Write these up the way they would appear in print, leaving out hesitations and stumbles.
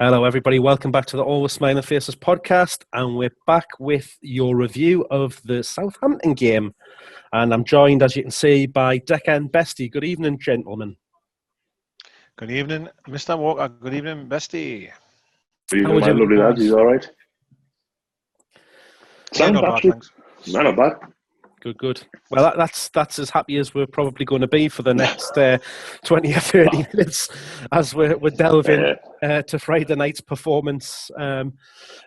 Hello, everybody. Welcome back to the Always Smiling Faces podcast. And we're back with your review of the Southampton game. And I'm joined, as you can see, by Decca and Bestie. Good evening, gentlemen. Good evening, Mr. Walker. Good evening, Bestie. Good evening, my lovely lads. Are you all right? Yeah, not bad, thanks. No, not bad. Good. Well, that's as happy as we're probably going to be for the next 20 or 30 minutes as we're delving to Friday night's performance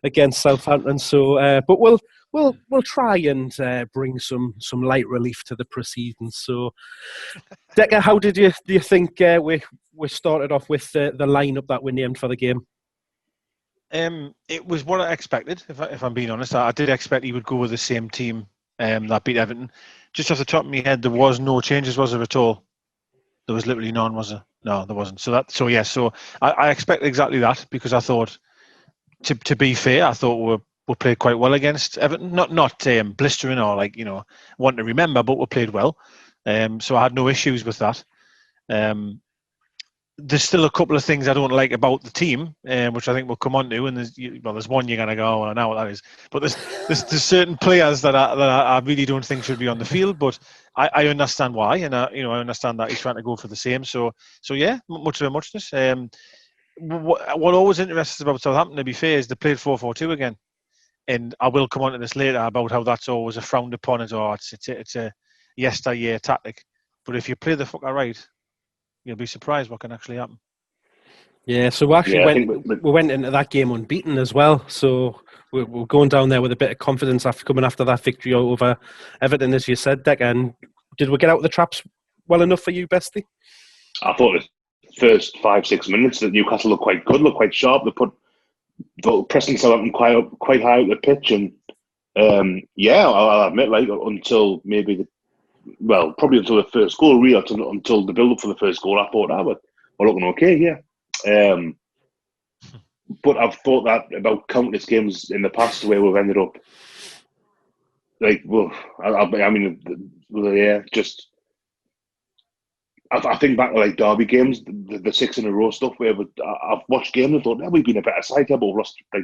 against Southampton. So, but we'll try and bring some light relief to the proceedings. So, Decca, how do you think we started off with the lineup that we named for the game? It was what I expected. If I'm being honest, I did expect he would go with the same team that beat Everton. Just off the top of my head, there was no changes, was there, at all? There was literally none, was there? No, there wasn't. So I expect exactly that, because I thought, to be fair, I thought we played quite well against Everton. Not blistering or one to remember, but we played well. So I had no issues with that. There's still a couple of things I don't like about the team, which I think we'll come on to. And there's one you're going to go, I know what that is. But there's certain players that I really don't think should be on the field. But I understand why, and I understand that he's trying to go for the same. So yeah, much of a muchness. What always interests us about Southampton, to be fair, is they played 4-4-2 again. And I will come on to this later about how that's always a frowned upon it, or it's a yesteryear tactic. But if you play the fucker right, you'll be surprised what can actually happen. Yeah, so we actually went into that game unbeaten as well. So we're going down there with a bit of confidence coming after that victory over Everton, as you said, Deck. And did we get out of the traps well enough for you, Bestie? I thought the first 5-6 minutes that Newcastle looked quite good, looked quite sharp. They put pressing Southampton quite high up the pitch, and I'll admit, until maybe probably until the first goal, really, until the build-up for the first goal, I thought, we're looking okay here. But I've thought that about countless games in the past where we've ended up I think back to derby games, the 6 in a row stuff, where I've watched games and thought, we've been a better side here, but we've lost a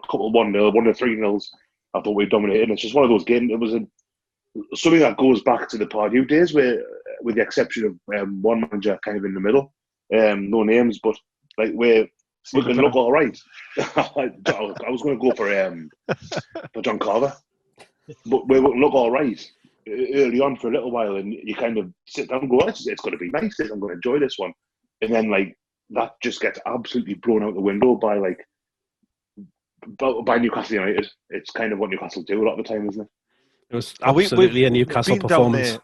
couple of 1-0, 1-3-0. I thought we'd dominated. And it's just one of those games. It was something that goes back to the Pardew days, where, with the exception of one manager kind of in the middle, no names, but where we can look all right. I was going to go for John Carver, but we look all right early on for a little while, and you kind of sit down and go, it's going to be nice. I'm going to enjoy this one, and then that just gets absolutely blown out the window by Newcastle United. It's kind of what Newcastle do a lot of the time, isn't it? It was absolutely a Newcastle performance.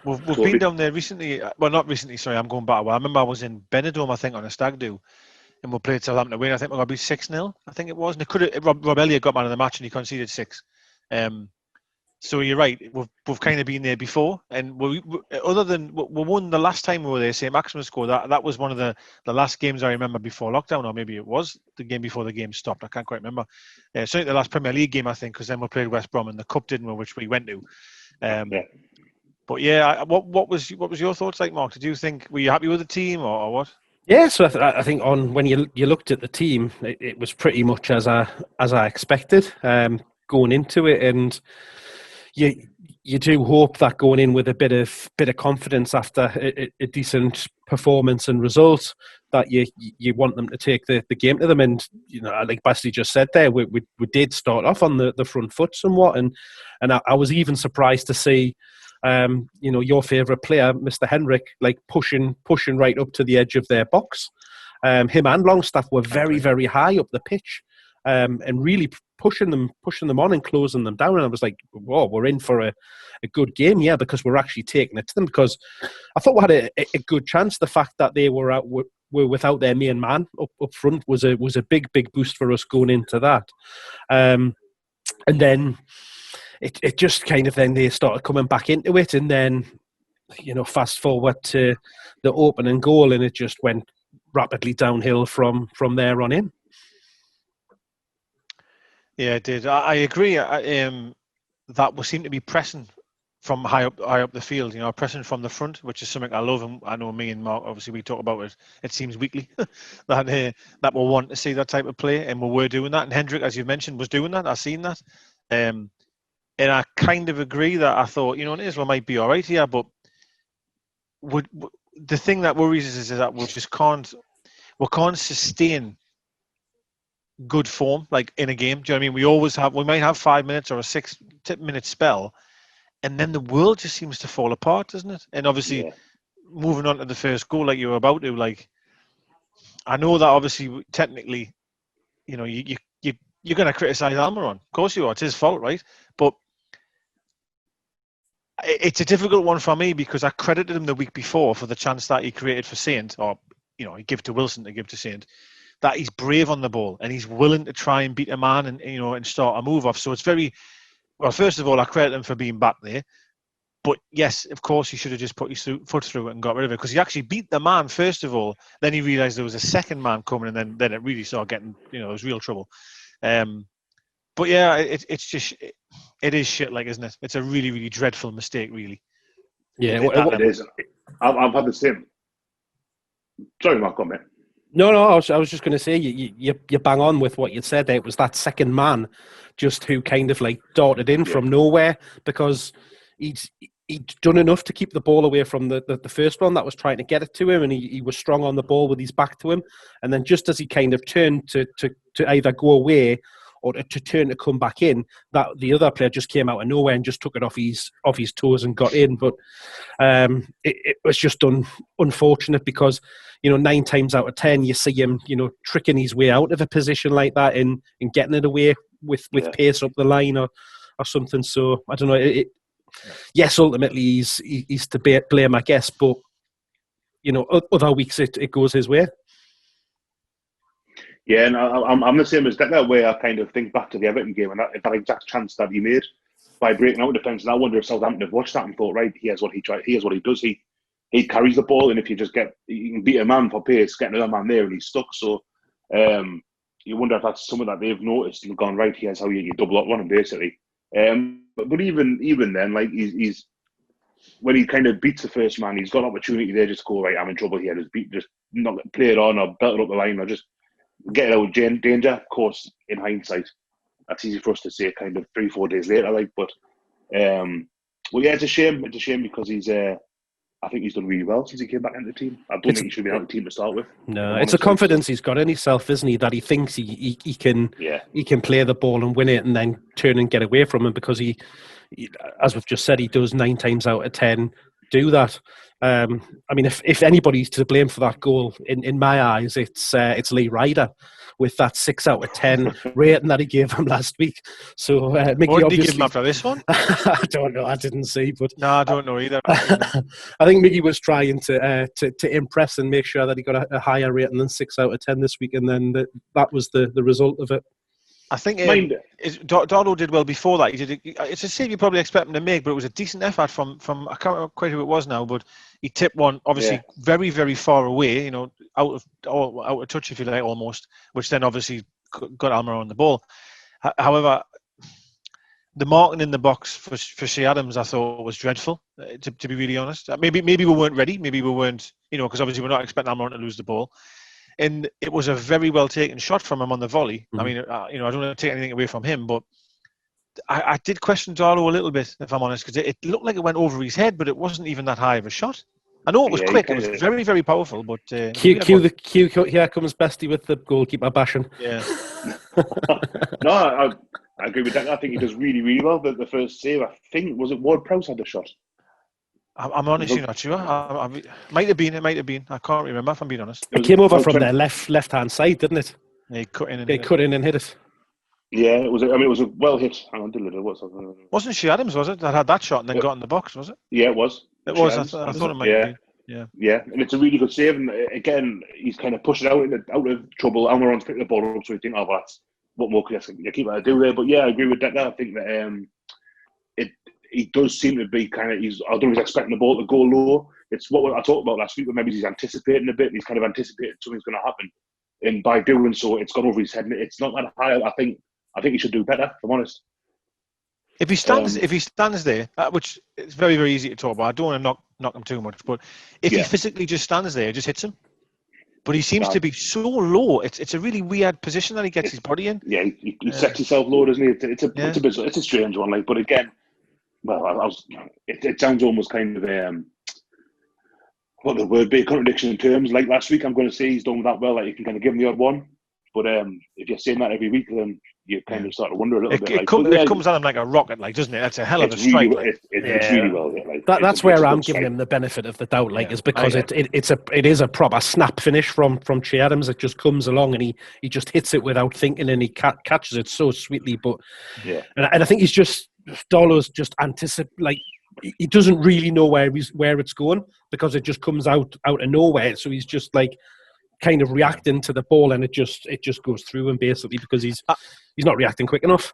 We've been down there recently. Well, not recently, sorry, I'm going back. Well, I remember I was in Benidorm, I think, on a stag do, and we played Southampton away. I think we're going to be 6-0, I think it was. And Rob Elliott got man of the match, and he conceded 6. So you're right, we've kind of been there before. And we won the last time we were there, St. Maximus scored. That was one of the last games I remember before lockdown, or maybe it was the game before the game stopped. I can't quite remember. Certainly the last Premier League game, I think, because then we played West Brom in the Cup, didn't we, which we went to. But yeah, what was your thoughts like, Mark? Did you think, were you happy with the team or what? Yeah, so I think when you looked at the team, it was pretty much as I expected going into it, and you do hope that going in with a bit of confidence after a decent performance and result, that you want them to take the game to them. And like Basti just said there, we did start off on the front foot somewhat, and I was even surprised to see your favourite player, Mr. Henrik, pushing right up to the edge of their box. Him and Longstaff were very, very high up the pitch, and really pushing them on and closing them down. And I was like, whoa, we're in for a good game here, because we're actually taking it to them. Because I thought we had a good chance. The fact that they were without their main man up front was a big boost for us going into that. And then it just kind of, then they started coming back into it, and then fast forward to the opening goal, and it just went rapidly downhill from there on in. Yeah, it did. I agree. That we seem to be pressing from high up the field, you know, pressing from the front, which is something I love. And I know me and Mark, obviously, we talk about it. It seems weekly that we'll want to see that type of play, and we were doing that. And Hendrick, as you mentioned, was doing that. I've seen that, and I kind of agree that I thought, you know, Israel might be all right here, but the thing that worries us is that we can't sustain good form like in a game. Do you know what I mean? We might have 5 minutes or a 6-minute spell, and then the world just seems to fall apart, doesn't it? And obviously, moving on to the first goal, like you were about to, like, I know that obviously technically, you know, you're going to criticise Almiron. Of course you are. It's his fault, right? But it's a difficult one for me because I credited him the week before for the chance that he created for Saint, or, you know, he gave to Wilson to give to Saint, that he's brave on the ball and he's willing to try and beat a man and, you know, and start a move off. So it's very, well, first of all, I credit him for being back there. But yes, of course, he should have just put his foot through it and got rid of it, because he actually beat the man, first of all. Then he realised there was a second man coming, and then it really started getting, you know, it was real trouble. But yeah, it is shit, like, isn't it? It's a really, really dreadful mistake, really. Yeah, it is. I've had the same. Sorry, Mark, comment. No, I was just going to say, you bang on with what you said. It was that second man just who kind of like darted in from nowhere, because he'd done enough to keep the ball away from the first one that was trying to get it to him, and he was strong on the ball with his back to him. And then just as he kind of turned to either go away or to turn to come back in, that the other player just came out of nowhere and just took it off his toes and got in. But it was just unfortunate, because, you know, 9 times out of 10 you see him, you know, tricking his way out of a position like that and getting it away with pace up the line or something. So I don't know. Yes, ultimately he's to blame, I guess, but, you know, other weeks it goes his way. Yeah, and I'm the same as that way. I kind of think back to the Everton game and that exact chance that he made by breaking out of defence. And I wonder if Southampton have watched that and thought, right, here's what he does. He carries the ball, and if you can beat a man for pace, get another man there, and he's stuck. So you wonder if that's something that they've noticed and gone, right, here's how you double up on him, basically. But even then, like, he's when he kind of beats the first man, he's got an opportunity there just to go, right, I'm in trouble here. Just not play it on or belt it up the line or just get it out of danger. Of course, in hindsight, that's easy for us to say kind of 3-4 days later, like, but well, yeah, it's a shame. It's a shame because I think he's done really well since he came back into the team. I don't think he should be out of the team to start with. No, it's a confidence he's got in himself, isn't he? That he thinks he can play the ball and win it, and then turn and get away from him, because he, as we've just said, he does 9 times out of 10 do that. I mean, if anybody's to blame for that goal, in my eyes, it's Lee Ryder, with that 6 out of 10 rating that he gave him last week. So Mickey, what did he give him after this one? I don't know. I didn't see, but no, I don't know either. I think Mickey was trying to impress and make sure that he got a higher rating than 6 out of 10 this week, and then that was the result of it. I think Dardo did well before that. It's a save you probably expect him to make, but it was a decent effort from I can't remember quite who it was now, but he tipped one obviously very, very far away, you know, out of touch, if you like, almost, which then obviously got Almiron on the ball. However, the marking in the box for Shea Adams, I thought, was dreadful, to be really honest. Maybe we weren't ready. Maybe we weren't, you know, because obviously we're not expecting Almiron to lose the ball. And it was a very well taken shot from him on the volley. Mm-hmm. I mean, you know, I don't want to take anything away from him, but I did question Darlow a little bit, if I'm honest, because it looked like it went over his head, but it wasn't even that high of a shot. I know it was quick. It was very, very powerful, but... Cue, here comes Bestie with the goalkeeper bashing. Yeah. No, I agree with that. I think he does really, really well. The first save, I think, was it Ward-Prowse had the shot? I'm honestly not sure. It might have been. I can't remember, if I'm being honest. It came over from their left-hand side, didn't it? Yeah, he cut in and hit it. Yeah, it was. I mean, it was a well hit. Hang on, wasn't Shea Adams, was it, that had that shot and then got in the box? Was it? Yeah, it was. It was. I thought it might be. Yeah, and it's a really good save. And again, he's kind of pushed it out of trouble. Almiron's picked the ball up, so you think, oh, that's what more can you keep to do there? But yeah, I agree with that. I think that he does seem to be kind of. I don't know if he's expecting the ball to go low. It's what I talked about last week, but maybe he's anticipating a bit. He's kind of anticipating something's going to happen, and by doing so, it's gone over his head. And it's not that high. I think he should do better, if I'm honest. If he stands there, which it's very, very easy to talk about. I don't want to knock him too much, but if he physically just stands there, it just hits him. But he seems to be so low. It's a really weird position that he gets his body in. Yeah, he sets himself low, doesn't he? It's a strange one. Like, but again, well, it sounds almost kind of what the word be, a contradiction in terms. Like last week, I'm going to say he's done that well. Like you can kind of give him the odd one, but if you're saying that every week, then you kind of start to wonder a little bit. It comes at him like a rocket, like, doesn't it? That's a hell of a strike. It's really well hit. Like, that's where I'm giving him the benefit of the doubt, like, is because it is a proper snap finish from Che Adams. It just comes along and he just hits it without thinking, and he catches it so sweetly. But and I think Darlow's just like, he doesn't really know where it's going, because it just comes out of nowhere. So he's just like kind of reacting to the ball, and it just goes through him, basically, because he's not reacting quick enough.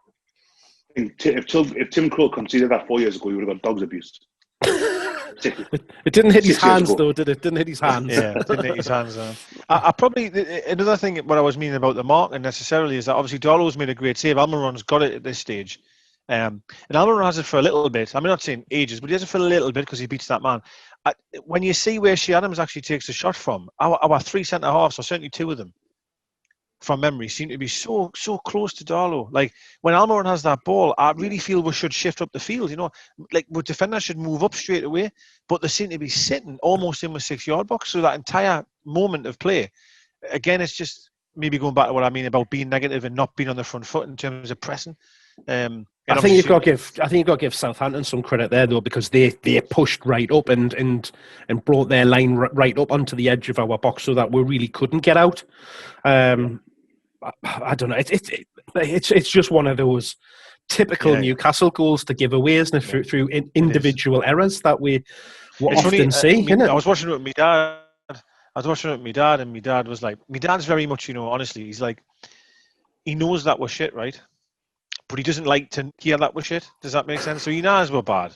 If Tim Krul conceded that 4 years ago, he would have got dogs abused. It didn't hit his hands, though, did it? Didn't hit his hands. Yeah, it didn't hit his hands. I probably, another thing, what I was meaning about the marking necessarily is that obviously Darlow's made a great save. Almiron's got it at this stage. And Almiron has it for a little bit. I'm not saying ages, but he has it for a little bit because he beats that man. When you see where Che Adams actually takes the shot from, our three centre-halves, or certainly two of them, from memory, seem to be so close to Darlow. Like, when Almiron has that ball, I really feel we should shift up the field, you know. Like, defenders should move up straight away, but they seem to be sitting almost in the 6-yard box. So that entire moment of play, again, it's just maybe going back to what I mean about being negative and not being on the front foot in terms of pressing. I think you've got to give Southampton some credit there, though, because they pushed right up and brought their line right up onto the edge of our box, so that we really couldn't get out. I don't know. It's just one of those typical Newcastle goals to give away, isn't it? Through individual errors that we often see. I was watching it with my dad. And my dad was like, my dad's very much, you know, honestly, he's like, he knows that we're shit, right? But he doesn't like to hear that we're shit. Does that make sense? So he knows we're bad,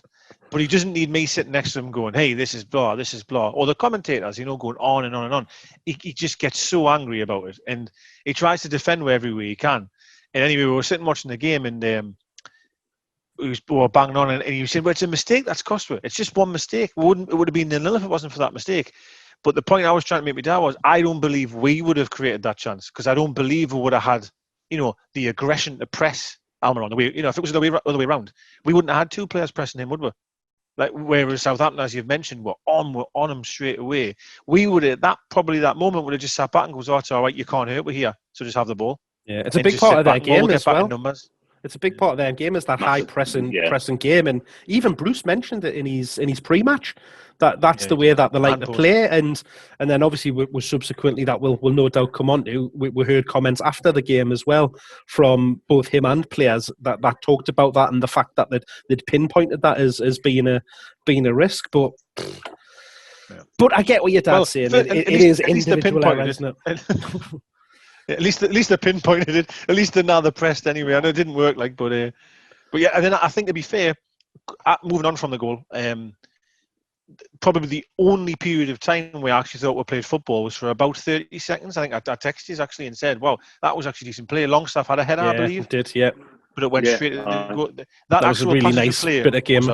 but he doesn't need me sitting next to him going, hey, this is blah, or the commentators, you know, going on and on and on. He just gets so angry about it, and he tries to defend wherever way he can. And anyway, we were sitting watching the game, and we were banging on, and he was saying, well, it's a mistake that's cost us. It's just one mistake. It would have been 0-0 if it wasn't for that mistake. But the point I was trying to make my dad was, I don't believe we would have created that chance, because I don't believe we would have had, you know, the aggression to press Almiron. You know, if it was the other way around, we wouldn't have had two players pressing him, would we? Like, whereas Southampton, as you've mentioned, were on him straight away. We would have that moment would have just sat back and goes, "Oh, it's all right, you can't hurt. We're here, so just have the ball." Yeah, it's a big part of their game as well. It's a big part of their game, is that high pressing game, and even Bruce mentioned it in his pre-match. That's the way that they like to play, and then obviously we subsequently that will no doubt come on to. We heard comments after the game as well from both him and players that talked about that, and the fact that they'd pinpointed that as being a risk. But I get what your dad's saying. It is individual error, isn't it? At least they pinpointed it. At least they're now pressed anyway. I know it didn't work, but yeah. And then I think, to be fair, moving on from the goal, probably the only period of time where I actually thought we played football was for about 30 seconds. I think I texted you actually and said, "Wow, that was actually decent play." Longstaff had a header, I believe. It did, yeah. But it went straight to the goal. That was a really nice bit of game.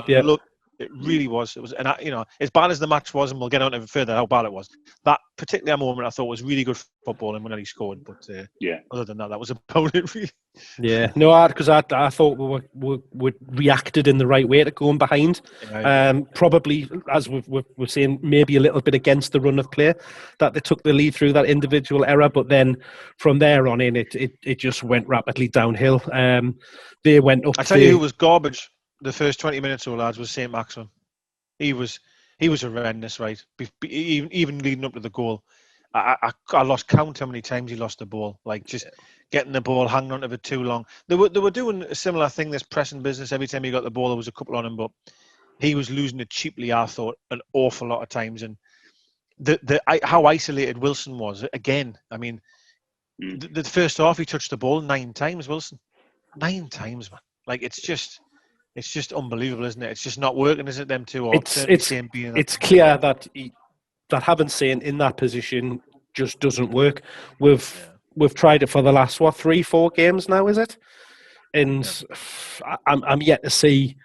It really was. It was, and you know, as bad as the match was, and we'll get on to further how bad it was. That particular moment, I thought, was really good football, and when he scored. But other than that was about it, really. Yeah, no, because I thought we reacted in the right way to going behind. Probably, as we're saying, maybe a little bit against the run of play that they took the lead through that individual error, but then from there on in, it just went rapidly downhill. They went up. I tell you, who was garbage. The first 20 minutes, lads, was St. Maximin. He was horrendous, right? Even leading up to the goal, I lost count how many times he lost the ball. Like, just getting the ball, hanging on to it too long. They were doing a similar thing, this pressing business. Every time he got the ball, there was a couple on him, but he was losing it cheaply, I thought, an awful lot of times. And how isolated Wilson was, again, I mean, the first half, he touched the ball 9 times, Wilson. 9 times, man. Like, it's just unbelievable, isn't it? It's just not working, is it? Them two. It's clear that having Saint in that position just doesn't work. We've tried it for the last 3-4 games now, is it? and I'm yet to see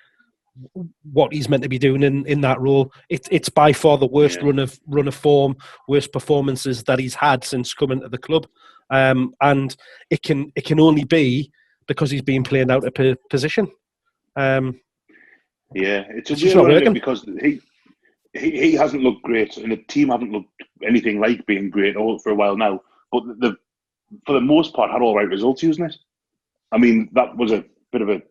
what he's meant to be doing in that role. It's by far the worst run of form, worst performances that he's had since coming to the club, and it can only be because he's been playing out of position. It's a just weird not one working. because he hasn't looked great, and the team haven't looked anything like being great all for a while now. But for the most part, had all right results using it. I mean, that was a bit of a.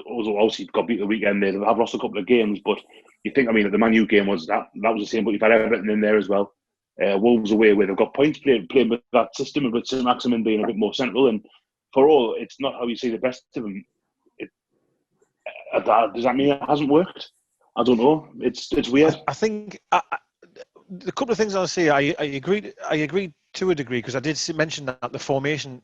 Obviously, got beat the weekend. They have lost a couple of games, but you think, I mean, the Man U game was that was the same, but you've had everything in there as well. Wolves away, where they've got points, playing with that system, with Saint-Maximin being a bit more central, and for all, it's not how you see the best of them. Does that mean it hasn't worked? I don't know. It's weird. I think the couple of things I'll say, I agree to a degree, because I did mention that the formation.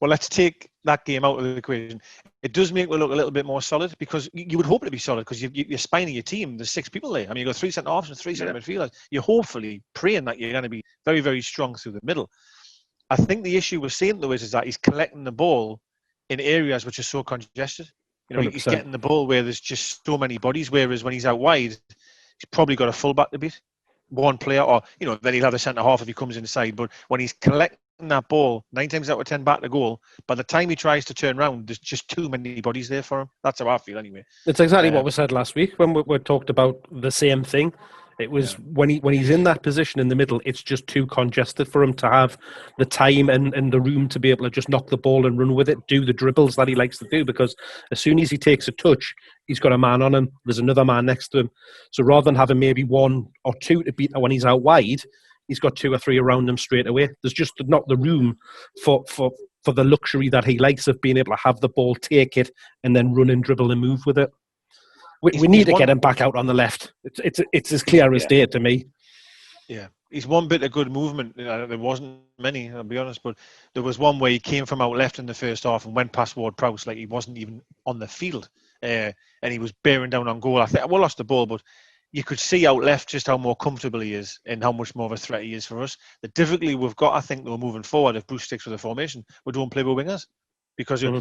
Well, let's take that game out of the equation. It does make it look a little bit more solid, because you would hope it to be solid, because you're spine of your team. There's 6 people there. I mean, you've got 3 centre halves and 3 centre midfielders. You're hopefully praying that you're going to be very, very strong through the middle. I think the issue with St. Louis is that he's collecting the ball in areas which are so congested. You know, 100%. He's getting the ball where there's just so many bodies, whereas when he's out wide, he's probably got a full-back to beat. One player, or, you know, then he'll have a centre-half if he comes inside. But when he's collecting that ball 9 times out of 10 back to goal, by the time he tries to turn around, there's just too many bodies there for him. That's how I feel anyway. It's exactly what we said last week when we talked about the same thing. It was when he's in that position in the middle, it's just too congested for him to have the time and the room to be able to just knock the ball and run with it, do the dribbles that he likes to do, because as soon as he takes a touch, he's got a man on him. There's another man next to him. So rather than having maybe 1 or 2 to beat when he's out wide, he's got 2 or 3 around him straight away. There's just not the room for the luxury that he likes of being able to have the ball, take it, and then run and dribble and move with it. We need to get him back out on the left. It's as clear as day to me. Yeah, he's one bit of good movement. There wasn't many, I'll be honest, but there was one where he came from out left in the first half and went past Ward-Prowse like he wasn't even on the field, and he was bearing down on goal. I think we lost the ball, but you could see out left just how more comfortable he is and how much more of a threat he is for us. The difficulty we've got, I think, though, moving forward, if Bruce sticks with the formation, we don't play with wingers, because we're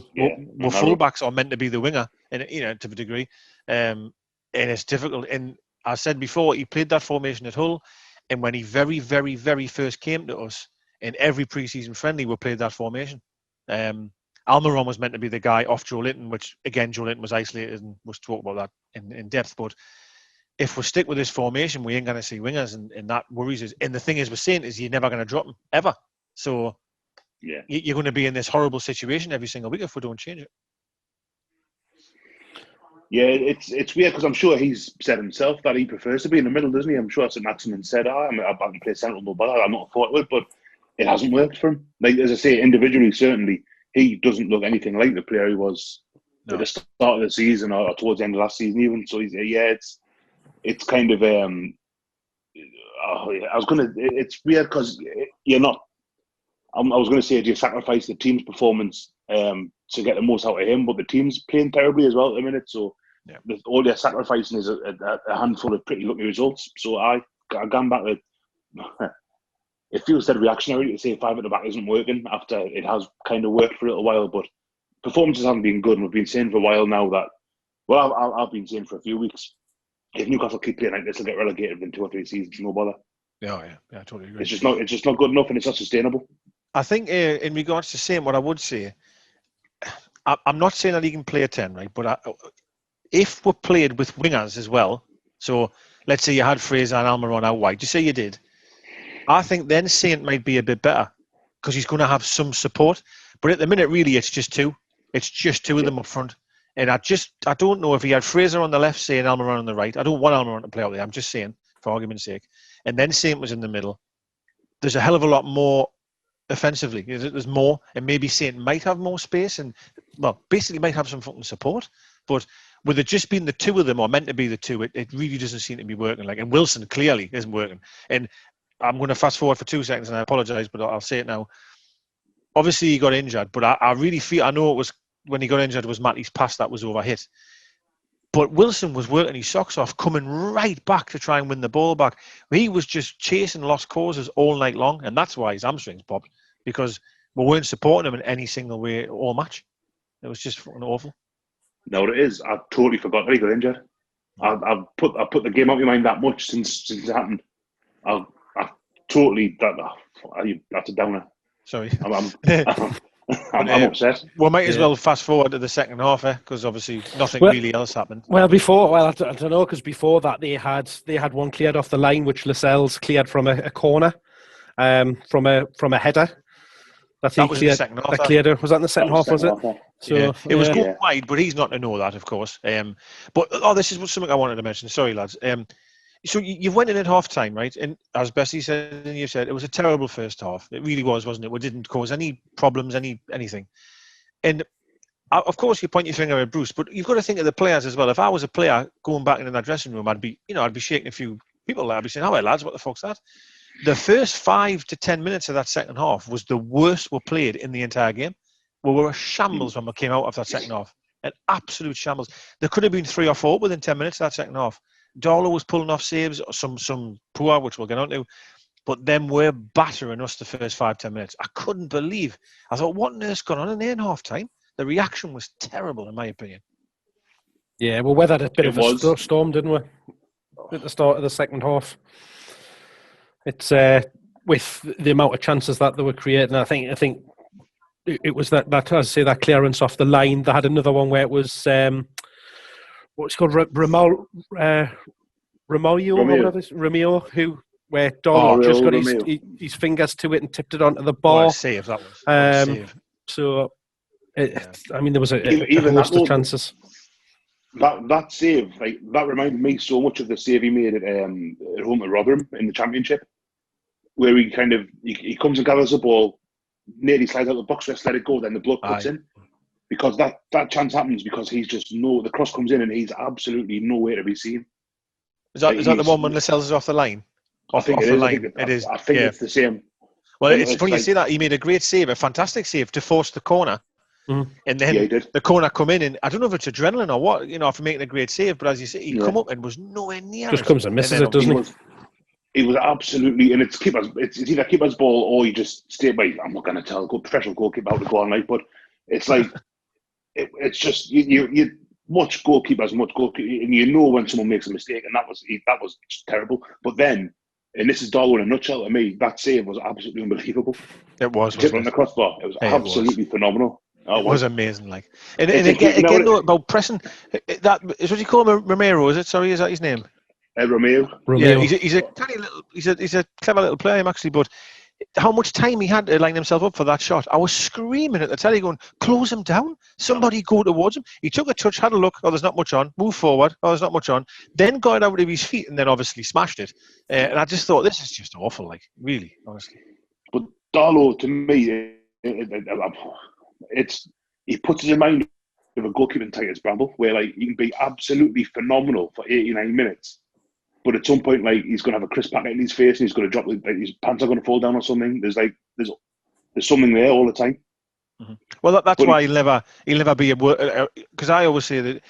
fullbacks are meant to be the winger, and to a degree, and it's difficult. And I said before, he played that formation at Hull, and when he very, very, very first came to us, in every pre-season friendly, we played that formation. Almiron was meant to be the guy off Joe Linton, which again, Joe Linton was isolated, and we'll talk about that in depth. But if we stick with this formation, we ain't going to see wingers, and that worries us. And the thing is, we're saying is you're never going to drop them ever. So you're going to be in this horrible situation every single week if we don't change it. Yeah, it's weird, because I'm sure he's said himself that he prefers to be in the middle, doesn't he? I'm sure Saint-Maximin said, I can play central, no bother. I'm not forward, but it hasn't worked for him. Like, as I say, individually, certainly, he doesn't look anything like the player he was at the start of the season or towards the end of last season even. So, it's kind of, it's weird, because you're not, I was going to say, do you sacrifice the team's performance to get the most out of him? But the team's playing terribly as well at the minute, so all they're sacrificing is a handful of pretty lucky results. So I gone back to it feels dead reactionary to say 5 at the back isn't working after it has kind of worked for a little while, but performances haven't been good, and we've been saying for a while now that, well, I've been saying for a few weeks, if Newcastle keep playing like this, they'll get relegated in 2 or 3 seasons, no bother. Yeah, I totally agree. It's just not good enough, and it's not sustainable. I think in regards to saying what I would say, I'm not saying that he can play a 10, right? But if we played with wingers as well, so let's say you had Fraser and Almiron out wide, just say you did, I think then Saint might be a bit better, because he's going to have some support. But at the minute, really, it's just 2. It's just 2 of them up front. And I don't know if he had Fraser on the left, say, and Almiron on the right. I don't want Almiron to play out there. I'm just saying, for argument's sake. And then Saint was in the middle. There's a hell of a lot more offensively. There's more, and maybe Saint might have more space, and basically might have some fucking support. But with it just being the 2 of them, or meant to be the 2, it really doesn't seem to be working. And Wilson clearly isn't working. And I'm going to fast forward for 2 seconds, and I apologise, but I'll say it now. Obviously, he got injured, but I really feel, I know it was when he got injured, it was Matty's pass that was overhit. But Wilson was working his socks off, coming right back to try and win the ball back. He was just chasing lost causes all night long, and that's why his hamstrings popped, because we weren't supporting him in any single way all match. It was just fucking awful. No, it is. I totally forgot that he got injured. I've put the game out of my mind that much since it happened. I totally that's a downer. Sorry. I'm upset. We might as well fast forward to the second half, because obviously nothing really else happened. Well, I don't know, because before that they had one cleared off the line, which Lascelles cleared from a corner, from a header. That was in the second half. Was that in the second half? Was it? So it was going wide, but he's not to know that, of course. But this is something I wanted to mention. Sorry, lads. So you went in at half time, right? And as Bessie said, and you said, it was a terrible first half. It really was, wasn't it? We didn't cause any problems, anything. And of course, you point your finger at Bruce, but you've got to think of the players as well. If I was a player going back into that dressing room, I'd be shaking a few people there. I'd be saying, "All right, lads, what the fuck's that?" The first 5 to 10 minutes of that second half was the worst we played in the entire game. We were a shambles when we came out of that second half. An absolute shambles. There could have been 3 or 4 within 10 minutes of that second half. Darlow was pulling off saves, some poor, which we'll get on to. But them were battering us the first 5-10 minutes. I couldn't believe. I thought, what on earth's gone on in there in half time? The reaction was terrible, in my opinion. Yeah, we weathered a bit of a storm, didn't we? At the start of the second half. It's with the amount of chances that they were creating. I think it was that as I say, that clearance off the line. They had another one where it was what's called Romeo, where Darlow just got his fingers to it and tipped it onto the bar. What a save that was. Save. So, I mean, there was a host of chances. That save, that reminded me so much of the save he made at home at Rotherham in the Championship, where he comes and gathers the ball, nearly slides out the box, just let it go, then the bloke puts in. Because that chance happens because the cross comes in and he's absolutely nowhere to be seen. Is that the one when Lascelles is off the line? I think it's the same. Well, it's funny you say that. He made a great save, a fantastic save to force the corner. Mm-hmm. And then the corner come in, and I don't know if it's adrenaline or what, for making a great save, but as you say, he come up and was nowhere near just comes and misses it, doesn't he? He was absolutely, and it's either keeper's ball or you just stay by. I'm not going to tell a professional goalkeeper how to go on, but it's like, it's just, you watch goalkeepers, and you know when someone makes a mistake, and that was terrible. But then, and this is Darlow in a nutshell to me, that save was absolutely unbelievable. It was. Just on the crossbar. It was absolutely phenomenal. It was amazing, and again though, about pressing, that is what you call him, Romero, is it? Sorry, is that his name? Romeo. Yeah, he's a tiny little, he's a clever little player, actually. But how much time he had to line himself up for that shot! I was screaming at the telly, going, "Close him down! Somebody go towards him!" He took a touch, had a look. Oh, there's not much on. Move forward. Oh, there's not much on. Then got out of his feet, and then obviously smashed it. And I just thought, this is just awful, really, honestly. But Darlow, to me, he puts it in mind of a goalkeeping Titus Bramble, where he can be absolutely phenomenal for 89 minutes, but at some point he's going to have a crisp packet in his face and he's going to drop, his pants are going to fall down or something. There's something there all the time. Mm-hmm. Well, that's why he'll never be a, because I always say that.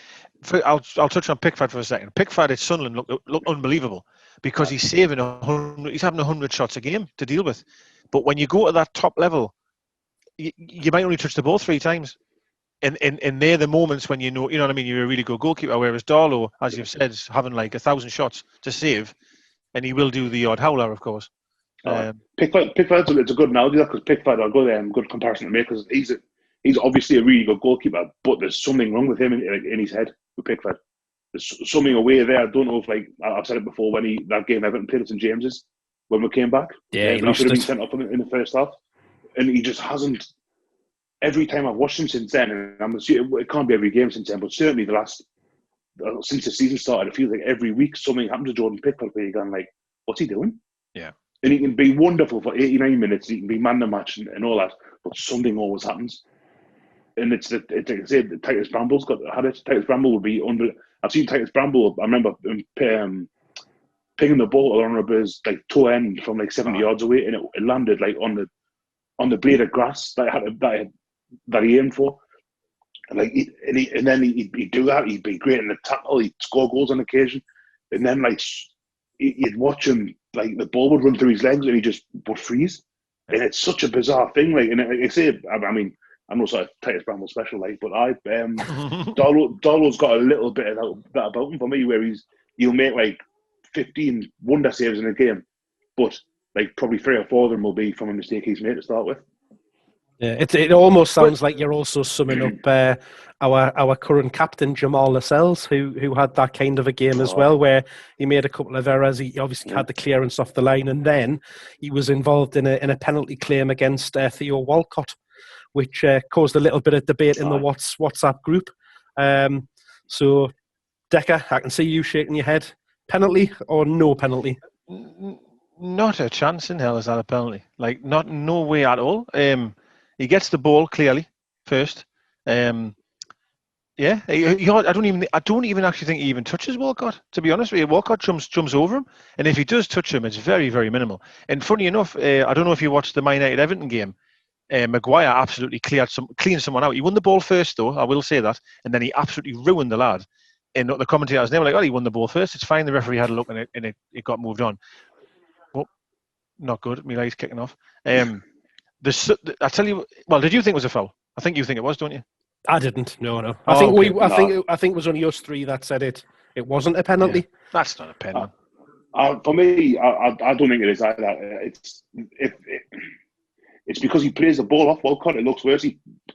I'll touch on Pickford for a second. Pickford at Sunderland looked unbelievable because he's having 100 shots a game to deal with. But when you go to that top level, you might only touch the ball 3 times. And they're the moments when you know what I mean, you're a really good goalkeeper, whereas Darlow, as you've said, is having 1,000 shots to save, and he will do the odd howler, of course. Pickford's it's a good analogy, because Pickford are good comparison to make, because he's obviously a really good goalkeeper, but there's something wrong with him in his head with Pickford. There's something away there. I don't know if, I've said it before, when that game Everton played at St James's, when we came back, he should have been sent off in the first half, and he just hasn't. Every time I've watched him since then, and I'm assuming it can't be every game since then, but certainly since the season started, it feels like every week something happens to Jordan Pickford where you're going what's he doing? Yeah. And he can be wonderful for 89 minutes, he can be man of the match and all that, but something always happens. And it's like I said, Titus Bramble's had it. Titus Bramble would be under. I've seen Titus Bramble, I remember pinging the ball along his toe end from 70 yards away, and it landed on the blade of grass that he aimed for, and then he'd do that. He'd be great in the tackle. He'd score goals on occasion, and then you'd watch him, the ball would run through his legs and he just would freeze. And it's such a bizarre thing. And like I say, I mean, I'm not sort of Titus Bramble special, like, but Darlow's got a little bit of that about him for me, where he'll make like 15 wonder saves in a game, but like probably 3 or 4 of them will be from a mistake he's made to start with. Yeah, it almost sounds like you're also summing up our current captain Jamal Lascelles, who had that kind of a game as well, where he made a couple of errors. He obviously had the clearance off the line, and then he was involved in a penalty claim against Theo Walcott, which caused a little bit of debate in the WhatsApp group. So, Decker, I can see you shaking your head. Penalty or no penalty? Not a chance in hell is that a penalty. Like, no way at all. He gets the ball clearly first. I don't even actually think he even touches Walcott. To be honest with you, Walcott jumps over him, and if he does touch him, it's very, very minimal. And funny enough, I don't know if you watched the Man United Everton game. Maguire absolutely cleaned someone out. He won the ball first, though. I will say that, and then he absolutely ruined the lad. And the commentators, they were like, "Oh, he won the ball first. It's fine." The referee had a look, and it got moved on. Well, not good. My light's kicking off. I tell you, well, did you think it was a foul? I think you think it was, don't you? I didn't. No. I think it was only us three that said it wasn't a penalty. Yeah, that's not a penalty. For me, I don't think it is either. It's because he plays the ball off Walcott. It looks worse.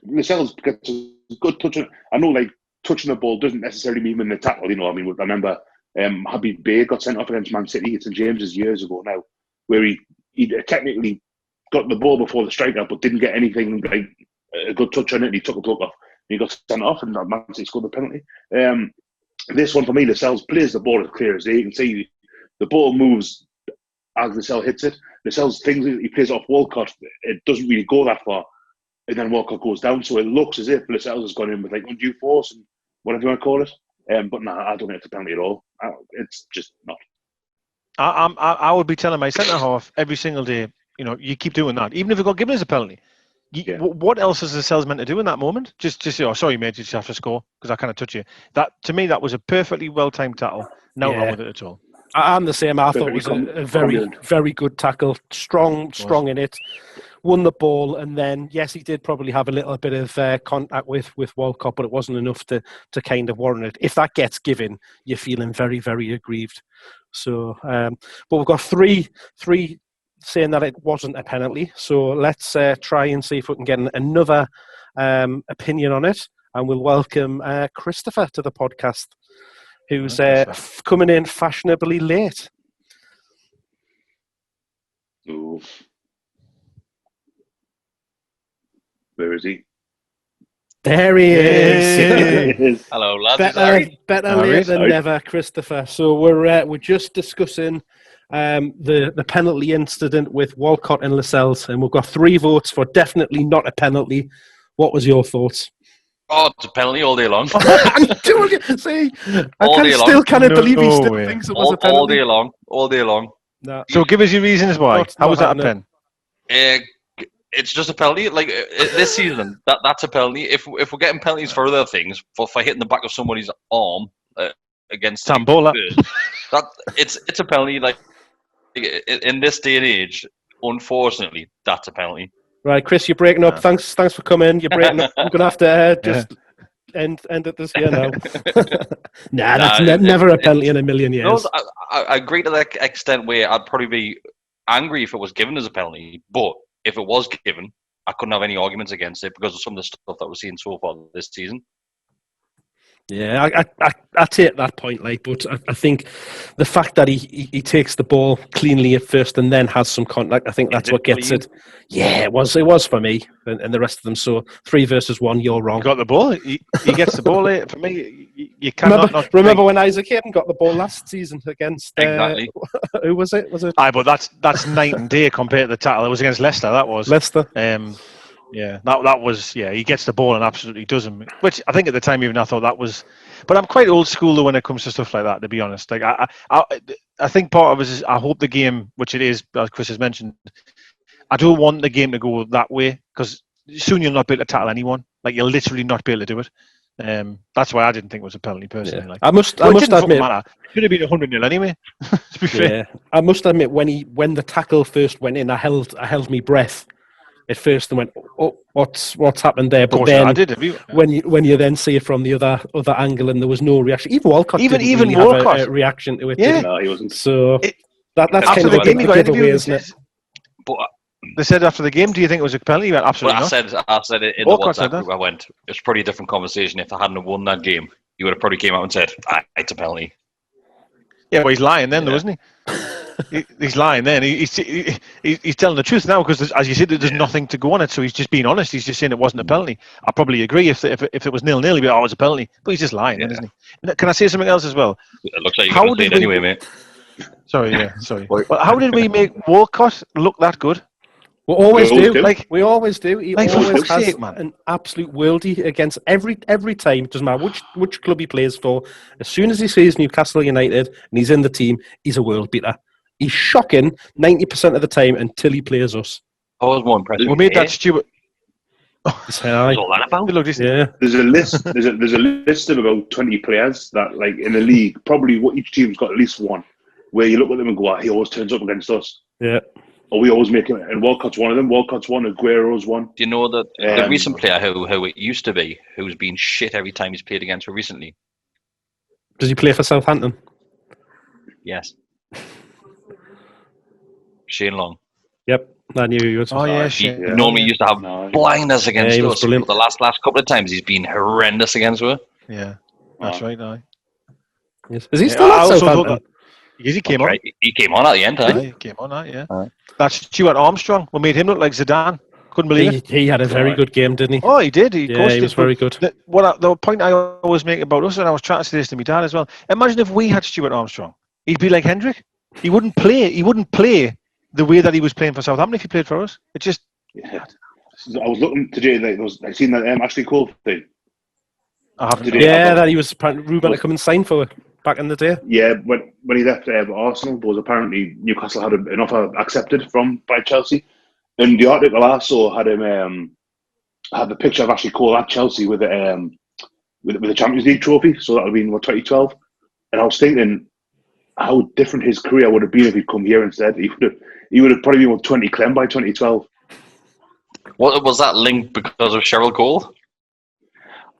Lascelles gets a good touch. I know, like, touching the ball doesn't necessarily mean winning the tackle. You know, I mean, I remember Habib Bey got sent off against Man City at St James's years ago now, where he technically got the ball before the striker, but didn't get anything like a good touch on it. And he took a block off. And he got sent off, and Man City scored the penalty. This one for me, Lascelles plays the ball as clear as day. You can see the ball moves as Lascelles hits it. Lascelles thinks he plays off Walcott. It doesn't really go that far, and then Walcott goes down. So it looks as if Lascelles has gone in with like undue force and whatever you want to call it. But no, I don't think it's a penalty at all. It's just not. I would be telling my centre half every single day, you know, you keep doing that, even if it got given as a penalty. What else is Lascelles meant to do in that moment? Just sorry, mate, you just have to score because I kind of touch you. That, to me, that was a perfectly well-timed tackle. No wrong with it at all. I'm the same. I thought it was a very, very good tackle. Strong in it. Won the ball, and then, yes, he did probably have a little bit of contact with Walcott, but it wasn't enough to kind of warrant it. If that gets given, you're feeling very, very aggrieved. So, but we've got three saying that it wasn't a penalty. So let's try and see if we can get another opinion on it, and we'll welcome Christopher to the podcast, who's coming in fashionably late. Ooh. Where is he? There he is. Hello, lads. Better late than never, Christopher. So we're just discussing the penalty incident with Walcott and Lascelles, and we've got 3 votes for definitely not a penalty. What was your thoughts? Oh, it's a penalty all day long. I'm doing it. See, I still can't believe he still thinks it was a penalty. All day long. No. So give us your reasons why. How was that a pen? It's just a penalty. Like this season, that's a penalty. If we're getting penalties for other things, for hitting the back of somebody's arm against Tambola, that it's a penalty. Like in this day and age, unfortunately, that's a penalty. Right, Chris, you're breaking up. Thanks for coming. You're breaking up. I'm gonna have to just end it this year now. That's never a penalty in a million years. No, I agree to that extent where I'd probably be angry if it was given as a penalty, but if it was given, I couldn't have any arguments against it because of some of the stuff that we're seeing so far this season. Yeah, I take that point, like, but I think the fact that he takes the ball cleanly at first and then has some contact, I think that's what gets it. Yeah, it was for me and the rest of them. So 3 versus 1, you're wrong. Got the ball. He gets the ball. For me, you cannot. Remember when Isaac Hayden got the ball last season against exactly. Who was it? But that's night and day compared to the tackle. It was against Leicester. That was Leicester. Yeah, that was, he gets the ball and absolutely does him, which I think at the time even I thought that was, but I'm quite old school though when it comes to stuff like that, to be honest. Like I think part of it is I hope the game, which it is, as Chris has mentioned, I don't want the game to go that way because soon you'll not be able to tackle anyone. Like you'll literally not be able to do it. That's why I didn't think it was a penalty personally. Yeah. Like, I must admit, it should have been 100-0 anyway. To be fair. I must admit when the tackle first went in, I held my breath. at first and went, "Oh, what's happened there?" But course, then I did. when you then see it from the other angle and there was no reaction, even Walcott didn't really Walcott have a reaction to it. Yeah, did he? No, he wasn't. So that's after kind the of game, he got giveaway, interviewed. isn't it? But They said after the game, "Do you think it was a penalty?" He went, "Absolutely not." I said it in Walcott the said WhatsApp that. group. I went, it's probably a different conversation if they hadn't have won that game. You would have probably came out and said, it's a penalty. Yeah, well, he's lying then, though, isn't he? He's lying then. He's telling the truth now because, as you said, there's nothing to go on it. So he's just being honest. He's just saying it wasn't a penalty. I probably agree. If it was 0-0, he'd be, "Oh, it was a penalty." But he's just lying, then, isn't he? Can I say something else as well? It looks like you're going to say it anyway, mate. Sorry. Well, how did we make Walcott look that good? We always do. Like, we always do. He like, always has sake, man. an absolute worldie against every time. It doesn't matter which club he plays for. As soon as he sees Newcastle United and he's in the team, he's a world beater. He's shocking 90% of the time until he plays us. I was more impressed. We made that Stuart. What's all that about? Yeah. There's a list. There's a list of about 20 players that, like, in the league, probably each team's got at least one where you look at them and go, "He always turns up against us." Yeah. Or we always make him. And Walcott's one of them. Walcott's one. Aguero's one. Do you know that the recent player who it used to be, who's been shit every time he's played against her recently? Does he play for Southampton? Yes. Shane Long. Yep. I knew he was. Oh, yeah, He Shane. normally used to have blinders against he was us. brilliant. But the last couple of times he's been horrendous against her. Yeah, that's right. Now. Yes. Is he still at Southampton? Because he came on. Right. He came on at the end, He came on, yeah. That's Stuart Armstrong. We made him look like Zidane. Couldn't believe it. He had a very good game, didn't he? Oh, he did. He was very good. The point I always make about us, and I was trying to say this to my dad as well. Imagine if we had Stuart Armstrong. He'd be like Hendrick. He wouldn't play the way that he was playing for Southampton if he played for us. It just. Yeah. I was looking today. I seen that Ashley Cole thing. I haven't. Today, that he was Ruben to come and sign for back in the day. Yeah, when he left Arsenal, there was apparently Newcastle had an offer accepted by Chelsea, and the article I saw had him had the picture of Ashley Cole at Chelsea with the Champions League trophy. So that would have been 2012, and I was thinking how different his career would have been if he'd come here instead. He would have probably been 20 Clem by 2012. What was that linked because of Cheryl Cole?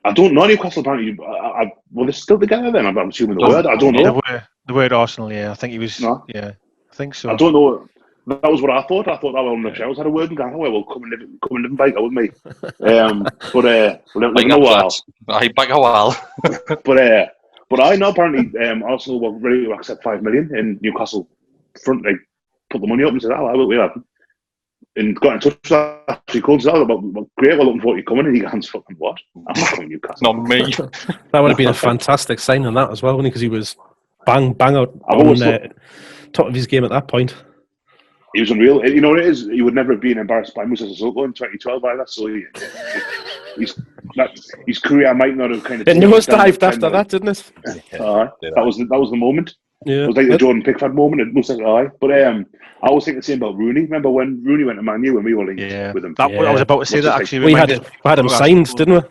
I don't know. Newcastle apparently. Well, they're still together then. I'm assuming the word. I don't know. The word Arsenal. Yeah, I think he was. No. Yeah, I think so. I don't know. That was what I thought. I thought that one of the Shells had a word and gone, well, come and live in Baker with me. Back a while. But I know apparently Arsenal were ready to accept 5 million, and Newcastle front like put the money up and said, "Oh, I will happen." And got in touch with Ashley Cole and said, "Great, we're looking forward to you coming." And he goes, "Fucking what? I'm not coming to Newcastle." Not me. That would have been a fantastic sign on that as well, because he was bang out top of his game at that point. He was unreal. You know what it is? He would never have been embarrassed by Musa Sissoko in 2012 either. So his career might not have kind of. It nosedived after that, didn't it? That was the moment. Yeah. It was like the Jordan Pickford moment. It must have But I always think the same about Rooney. Remember when Rooney went to Man U and we were linked with him? I was about to say that actually. We had him signed, didn't we?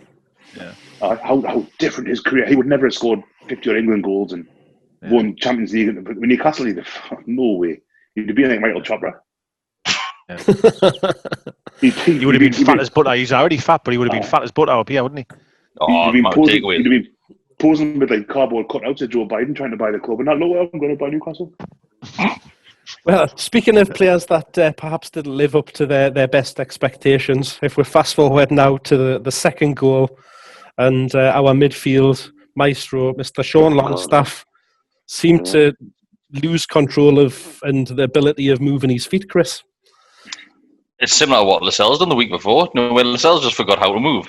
Yeah. How different his career. He would never have scored 50 or England goals and won Champions League. When Newcastle, no way. He'd be like Michael Chopra. Yeah. He would have been fat as butter. He's already fat, but he would have been fat as butter up here, wouldn't he? He'd been posing with like cardboard cutouts of Joe Biden trying to buy the club, and look, I'm going to buy Newcastle. Well, speaking of players that perhaps didn't live up to their best expectations, if we fast forward now to the second goal, and our midfield maestro, Mr. Sean Longstaff, seemed to lose control of and the ability of moving his feet, Chris. It's similar to what Lascelles done the week before. No, when Lascelles just forgot how to move.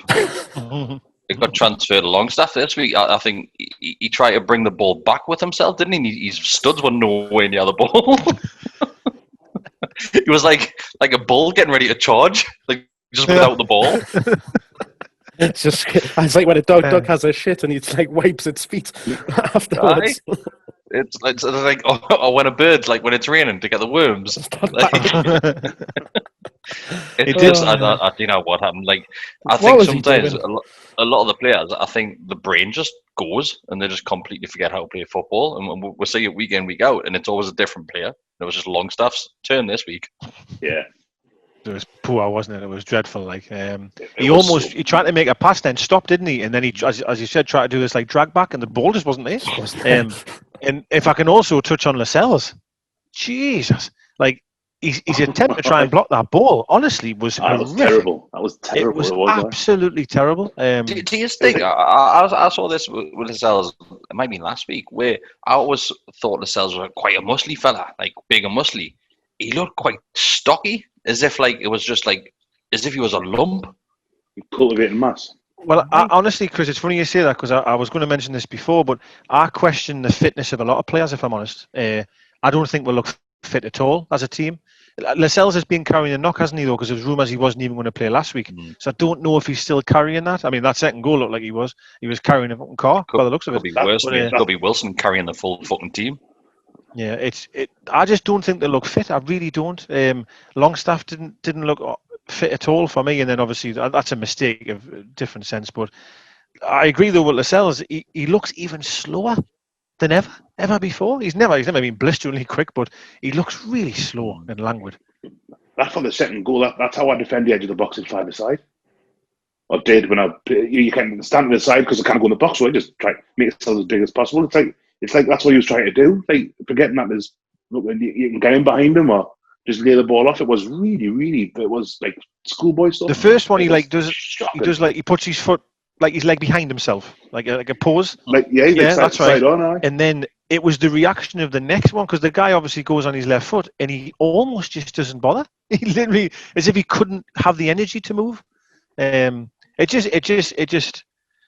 It got transferred to Longstaff this week. I think he tried to bring the ball back with himself, didn't he? His studs were nowhere near the ball. He was like a bull getting ready to charge, like just without the ball. It's like when a dog has a shit and he like wipes its feet afterwards. It's like when a bird's like when it's raining to get the worms. I don't know what happened. Like I think sometimes a lot of the players, I think the brain just goes and they just completely forget how to play football. And we'll see it week in, week out, and it's always a different player. It was just Longstaff's turn this week. Yeah. It was poor, wasn't it? It was dreadful. Like he tried to make a pass, then stopped, didn't he? And then he, as you said, tried to do this like drag back, and the ball just wasn't there. And if I can also touch on Lascelles, Jesus, like his attempt to try and block that ball, honestly, was horrific. Terrible. That was terrible. It was absolutely terrible. Do you think I saw this with Lascelles? It might be last week, where I always thought Lascelles was quite a muscly fella, like big and muscly. He looked quite stocky, as if he was a lump. Cultivating mass. Well, honestly, Chris, it's funny you say that, because I was going to mention this before, but I question the fitness of a lot of players, if I'm honest. I don't think we'll look fit at all as a team. Lascelles has been carrying a knock, hasn't he, though? Because there was rumours he wasn't even going to play last week. So I don't know if he's still carrying that. I mean, that second goal looked like he was. He was carrying a fucking car by the looks of it. Could be Wilson carrying the full fucking team. Yeah, I just don't think they look fit. I really don't. Longstaff didn't look fit at all for me, and then obviously that's a mistake of a different sense. But I agree though with Lascelles. He looks even slower than ever before. He's never been blisteringly quick, but he looks really slow and languid. That's for the second goal. That's how I defend the edge of the box and 5-a-side. Or did when you can stand to the side because I can't go in the box, so I just try to make yourself as big as possible. It's like that's what he was trying to do. Like forgetting that you can get in behind him or just lay the ball off. It was really it was like schoolboy stuff. The first one he puts his foot like his leg behind himself, like a pose. That's right. And then it was the reaction of the next one, because the guy obviously goes on his left foot and he almost just doesn't bother. He literally, as if he couldn't have the energy to move. It just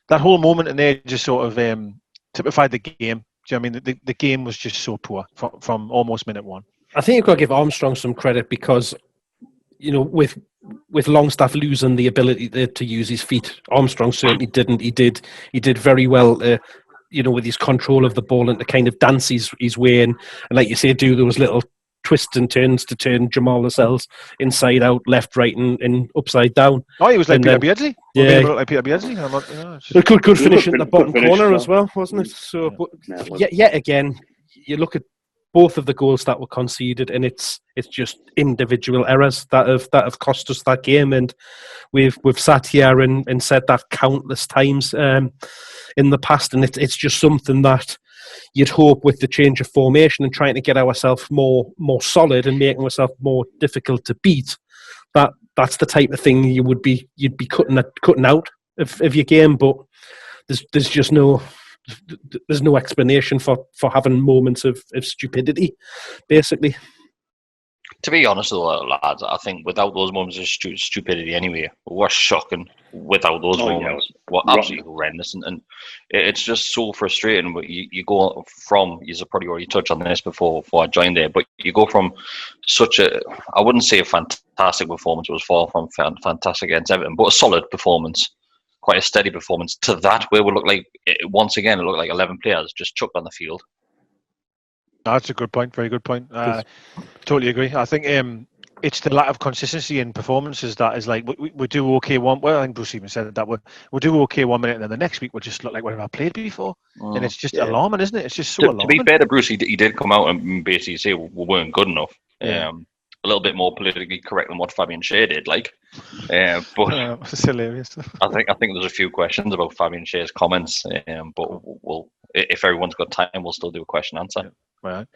that whole moment in there just sort of typified the game. Do you know what I mean? The game was just so poor from almost minute one. I think you've got to give Armstrong some credit, because, you know, with Longstaff losing the ability to use his feet, Armstrong certainly didn't. He did very well, you know, with his control of the ball and to kind of dance his way in, and like you say, do those little twists and turns to turn Jamal Lascelles inside out, left, right, and upside down. Oh, he was like Peter Beardsley. Yeah, like Peter Beardsley. Good finish in the bottom corner as well, wasn't it? So, yet again, you look at both of the goals that were conceded, and it's just individual errors that have cost us that game. And we've sat here and said that countless times in the past, and it's just something that you'd hope with the change of formation and trying to get ourselves more solid and making ourselves more difficult to beat, that's the type of thing you'd be cutting out of your game. But there's just no explanation for having moments of stupidity, basically. To be honest though, lads, I think without those moments of stupidity anyway, we're shocking without those moments. We're absolutely horrendous. And it's just so frustrating. But you go from, you've probably already touched on this before I joined there, but you go from such a, I wouldn't say a fantastic performance, it was far from fantastic against Everton, but a solid performance, quite a steady performance, to that where we look like, once again, it looked like 11 players just chucked on the field. That's a good point. Very good point. Totally agree. I think it's the lack of consistency in performances that is like we do okay one. Well, I think Bruce even said that we do okay 1 minute, and then the next week we'll just look like we've never played before, and it's just alarming, isn't it? It's just so alarming. To be fair to Bruce, he did come out and basically say we weren't good enough. Yeah. A little bit more politically correct than what Fabian Schär did, like. But it's hilarious. I think there's a few questions about Fabian Schär's comments, but we'll, if everyone's got time, we'll still do a question answer. Yeah. Right.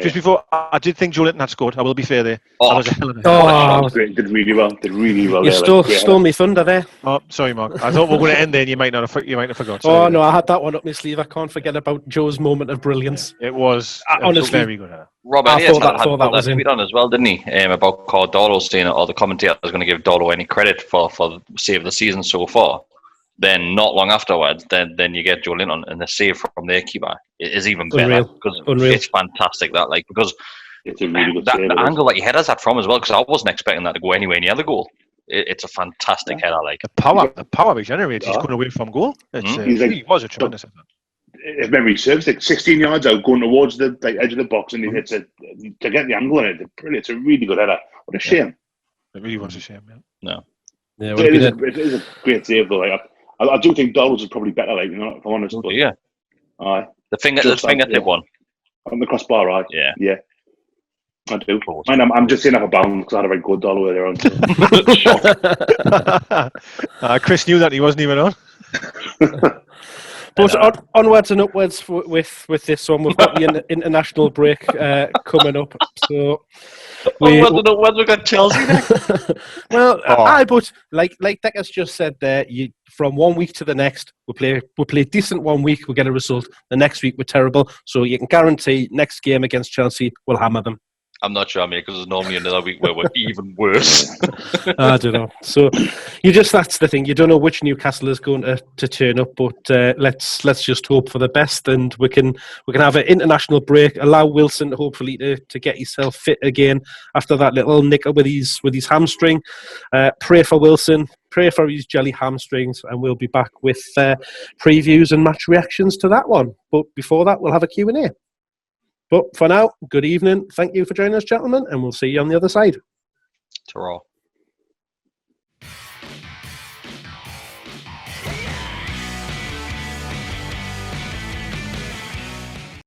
Before, I did think Joe Linton had scored. I will be fair there. Did really well. You stole me thunder there. Oh, sorry, Mark. I thought we were going to end there, and you might have forgot. Sorry, no, I had that one up my sleeve. I can't forget about Joe's moment of brilliance. It was honestly very good. Rob Elliott had that tweet on as well, didn't he? About Dolo saying, or the commentator was going to give Dolo any credit for the save of the season so far. Then not long afterwards, then you get Joe Linton, and the save from their keeper is even better, because it's fantastic. That because it's a really good that save, the angle that he headers that from as well, because I wasn't expecting that to go anywhere near the goal. It's a fantastic header. Like the power he generates, he's going away from goal. He was a tremendous effort. If memory serves, like 16 yards out, going towards the edge of the box, and he hits it to get the angle in it. It's a really good header. What a shame! It really was a shame. No. Yeah, it is a great save though. Like, I do think Dollars is probably better, like, you know, if I'm honest. But, yeah. Aye. The fingertip one. On the crossbar, right? Yeah. I do. Mine, I'm just saying up a bound because I had a very good all the way around. Chris knew that he wasn't even on. But onwards and upwards with this one. We've got the international break coming up. So onwards we got Chelsea next. Well, but like Decker's just said there, from 1 week to the next, we play decent 1 week, we get a result. The next week we're terrible. So you can guarantee next game against Chelsea, we'll hammer them. I'm not sure, mate, because there's normally another week where we're even worse. I don't know. So that's the thing. You don't know which Newcastle is going to turn up, but let's just hope for the best, and we can have an international break. Allow Wilson hopefully to get himself fit again after that little nicker with his hamstring. Pray for Wilson. Pray for his jelly hamstrings, and we'll be back with previews and match reactions to that one. But before that, we'll have a Q&A. But for now, good evening. Thank you for joining us, gentlemen, and we'll see you on the other side. Ta-ra.